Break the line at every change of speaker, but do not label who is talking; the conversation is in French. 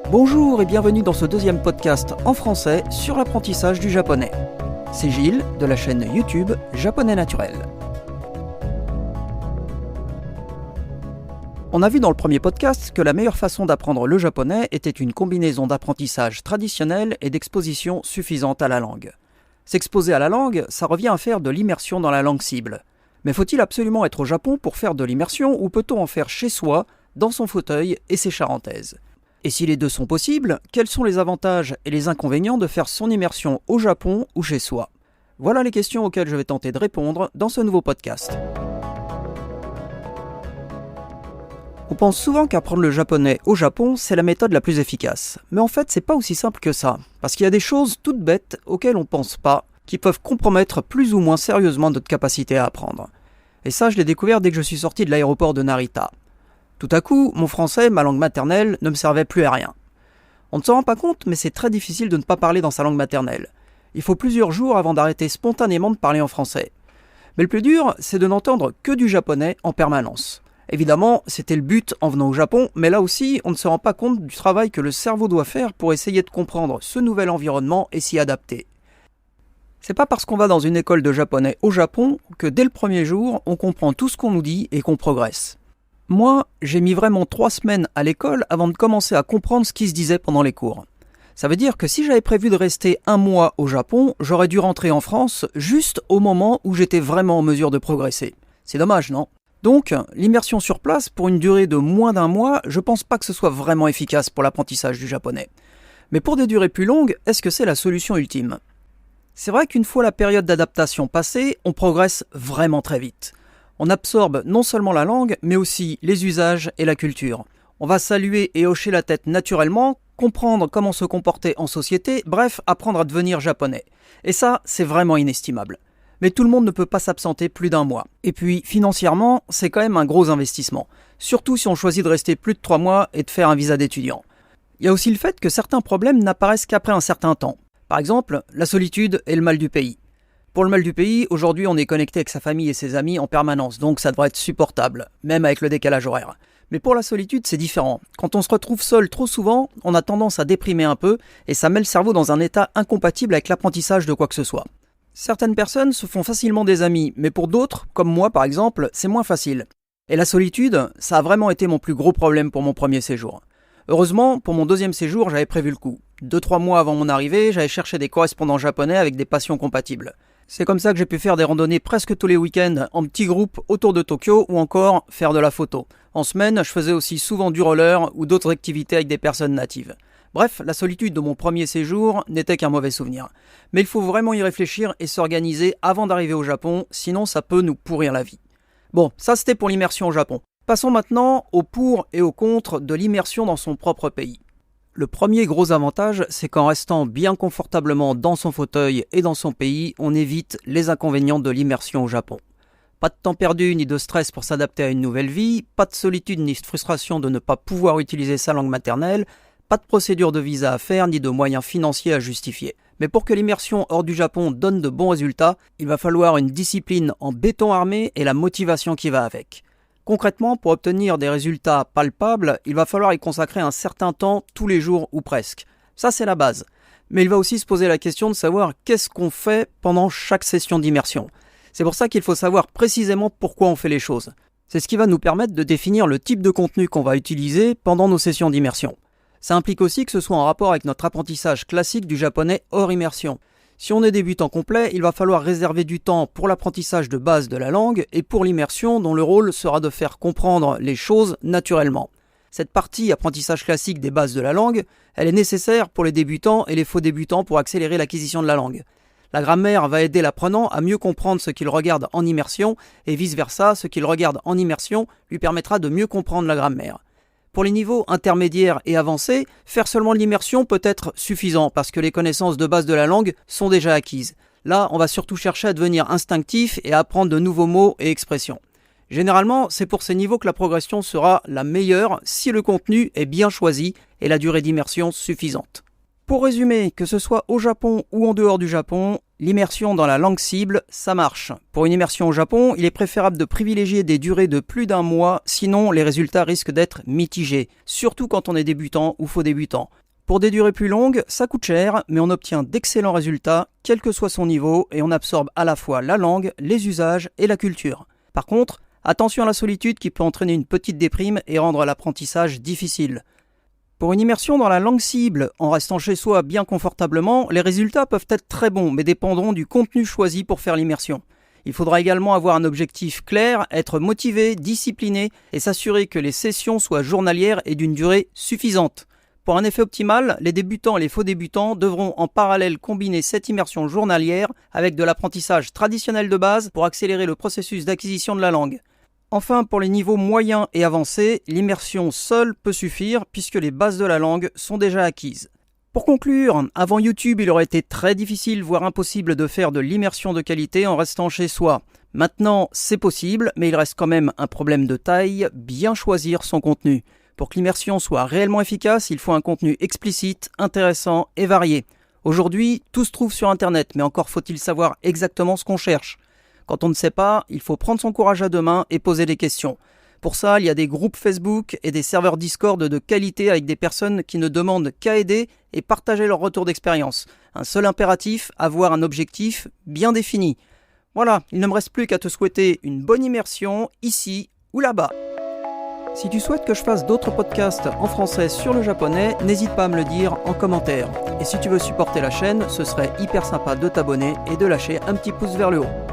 Bonjour et bienvenue dans ce deuxième podcast en français sur l'apprentissage du japonais. C'est Gilles de la chaîne YouTube Japonais Naturel. On a vu dans le premier podcast que la meilleure façon d'apprendre le japonais était une combinaison d'apprentissage traditionnel et d'exposition suffisante à la langue. S'exposer à la langue, ça revient à faire de l'immersion dans la langue cible. Mais faut-il absolument être au Japon pour faire de l'immersion ou peut-on en faire chez soi, dans son fauteuil et ses charentaises ? Et si les deux sont possibles, quels sont les avantages et les inconvénients de faire son immersion au Japon ou chez soi ? Voilà les questions auxquelles je vais tenter de répondre dans ce nouveau podcast. On pense souvent qu'apprendre le japonais au Japon, c'est la méthode la plus efficace. Mais en fait, c'est pas aussi simple que ça. Parce qu'il y a des choses toutes bêtes auxquelles on pense pas, qui peuvent compromettre plus ou moins sérieusement notre capacité à apprendre. Et ça, je l'ai découvert dès que je suis sorti de l'aéroport de Narita. Tout à coup, mon français, ma langue maternelle, ne me servait plus à rien. On ne s'en rend pas compte, mais c'est très difficile de ne pas parler dans sa langue maternelle. Il faut plusieurs jours avant d'arrêter spontanément de parler en français. Mais le plus dur, c'est de n'entendre que du japonais en permanence. Évidemment, c'était le but en venant au Japon, mais là aussi, on ne se rend pas compte du travail que le cerveau doit faire pour essayer de comprendre ce nouvel environnement et s'y adapter. C'est pas parce qu'on va dans une école de japonais au Japon que dès le premier jour, on comprend tout ce qu'on nous dit et qu'on progresse. Moi, j'ai mis vraiment 3 semaines à l'école avant de commencer à comprendre ce qui se disait pendant les cours. Ça veut dire que si j'avais prévu de rester 1 mois au Japon, j'aurais dû rentrer en France juste au moment où j'étais vraiment en mesure de progresser. C'est dommage, non ? Donc, l'immersion sur place pour une durée de moins d'1 mois, je pense pas que ce soit vraiment efficace pour l'apprentissage du japonais. Mais pour des durées plus longues, est-ce que c'est la solution ultime ? C'est vrai qu'une fois la période d'adaptation passée, on progresse vraiment très vite. On absorbe non seulement la langue, mais aussi les usages et la culture. On va saluer et hocher la tête naturellement, comprendre comment se comporter en société, bref, apprendre à devenir japonais. Et ça, c'est vraiment inestimable. Mais tout le monde ne peut pas s'absenter plus d'1 mois. Et puis, financièrement, c'est quand même un gros investissement. Surtout si on choisit de rester plus de 3 mois et de faire un visa d'étudiant. Il y a aussi le fait que certains problèmes n'apparaissent qu'après un certain temps. Par exemple, la solitude et le mal du pays. Pour le mal du pays, aujourd'hui on est connecté avec sa famille et ses amis en permanence, donc ça devrait être supportable, même avec le décalage horaire. Mais pour la solitude, c'est différent. Quand on se retrouve seul trop souvent, on a tendance à déprimer un peu, et ça met le cerveau dans un état incompatible avec l'apprentissage de quoi que ce soit. Certaines personnes se font facilement des amis, mais pour d'autres, comme moi par exemple, c'est moins facile. Et la solitude, ça a vraiment été mon plus gros problème pour mon premier séjour. Heureusement, pour mon deuxième séjour, j'avais prévu le coup. 2-3 mois avant mon arrivée, j'avais cherché des correspondants japonais avec des passions compatibles. C'est comme ça que j'ai pu faire des randonnées presque tous les week-ends en petits groupes autour de Tokyo ou encore faire de la photo. En semaine, je faisais aussi souvent du roller ou d'autres activités avec des personnes natives. Bref, la solitude de mon premier séjour n'était qu'un mauvais souvenir. Mais il faut vraiment y réfléchir et s'organiser avant d'arriver au Japon, sinon ça peut nous pourrir la vie. Bon, ça c'était pour l'immersion au Japon. Passons maintenant aux pour et aux contre de l'immersion dans son propre pays. Le premier gros avantage, c'est qu'en restant bien confortablement dans son fauteuil et dans son pays, on évite les inconvénients de l'immersion au Japon. Pas de temps perdu ni de stress pour s'adapter à une nouvelle vie, pas de solitude ni de frustration de ne pas pouvoir utiliser sa langue maternelle, pas de procédure de visa à faire ni de moyens financiers à justifier. Mais pour que l'immersion hors du Japon donne de bons résultats, il va falloir une discipline en béton armé et la motivation qui va avec. Concrètement, pour obtenir des résultats palpables, il va falloir y consacrer un certain temps tous les jours ou presque. Ça, c'est la base. Mais il va aussi se poser la question de savoir qu'est-ce qu'on fait pendant chaque session d'immersion. C'est pour ça qu'il faut savoir précisément pourquoi on fait les choses. C'est ce qui va nous permettre de définir le type de contenu qu'on va utiliser pendant nos sessions d'immersion. Ça implique aussi que ce soit en rapport avec notre apprentissage classique du japonais hors immersion. Si on est débutant complet, il va falloir réserver du temps pour l'apprentissage de base de la langue et pour l'immersion dont le rôle sera de faire comprendre les choses naturellement. Cette partie apprentissage classique des bases de la langue, elle est nécessaire pour les débutants et les faux débutants pour accélérer l'acquisition de la langue. La grammaire va aider l'apprenant à mieux comprendre ce qu'il regarde en immersion et vice-versa, ce qu'il regarde en immersion lui permettra de mieux comprendre la grammaire. Pour les niveaux intermédiaires et avancés, faire seulement de l'immersion peut être suffisant parce que les connaissances de base de la langue sont déjà acquises. Là, on va surtout chercher à devenir instinctif et à apprendre de nouveaux mots et expressions. Généralement, c'est pour ces niveaux que la progression sera la meilleure si le contenu est bien choisi et la durée d'immersion suffisante. Pour résumer, que ce soit au Japon ou en dehors du Japon, l'immersion dans la langue cible, ça marche. Pour une immersion au Japon, il est préférable de privilégier des durées de plus d'1 mois, sinon les résultats risquent d'être mitigés, surtout quand on est débutant ou faux débutant. Pour des durées plus longues, ça coûte cher, mais on obtient d'excellents résultats, quel que soit son niveau, et on absorbe à la fois la langue, les usages et la culture. Par contre, attention à la solitude qui peut entraîner une petite déprime et rendre l'apprentissage difficile. Pour une immersion dans la langue cible, en restant chez soi bien confortablement, les résultats peuvent être très bons, mais dépendront du contenu choisi pour faire l'immersion. Il faudra également avoir un objectif clair, être motivé, discipliné et s'assurer que les sessions soient journalières et d'une durée suffisante. Pour un effet optimal, les débutants et les faux débutants devront en parallèle combiner cette immersion journalière avec de l'apprentissage traditionnel de base pour accélérer le processus d'acquisition de la langue. Enfin, pour les niveaux moyens et avancés, l'immersion seule peut suffire puisque les bases de la langue sont déjà acquises. Pour conclure, avant YouTube, il aurait été très difficile, voire impossible de faire de l'immersion de qualité en restant chez soi. Maintenant, c'est possible, mais il reste quand même un problème de taille, bien choisir son contenu. Pour que l'immersion soit réellement efficace, il faut un contenu explicite, intéressant et varié. Aujourd'hui, tout se trouve sur Internet, mais encore faut-il savoir exactement ce qu'on cherche. Quand on ne sait pas, il faut prendre son courage à deux mains et poser des questions. Pour ça, il y a des groupes Facebook et des serveurs Discord de qualité avec des personnes qui ne demandent qu'à aider et partager leur retour d'expérience. Un seul impératif, avoir un objectif bien défini. Voilà, il ne me reste plus qu'à te souhaiter une bonne immersion ici ou là-bas. Si tu souhaites que je fasse d'autres podcasts en français sur le japonais, n'hésite pas à me le dire en commentaire. Et si tu veux supporter la chaîne, ce serait hyper sympa de t'abonner et de lâcher un petit pouce vers le haut.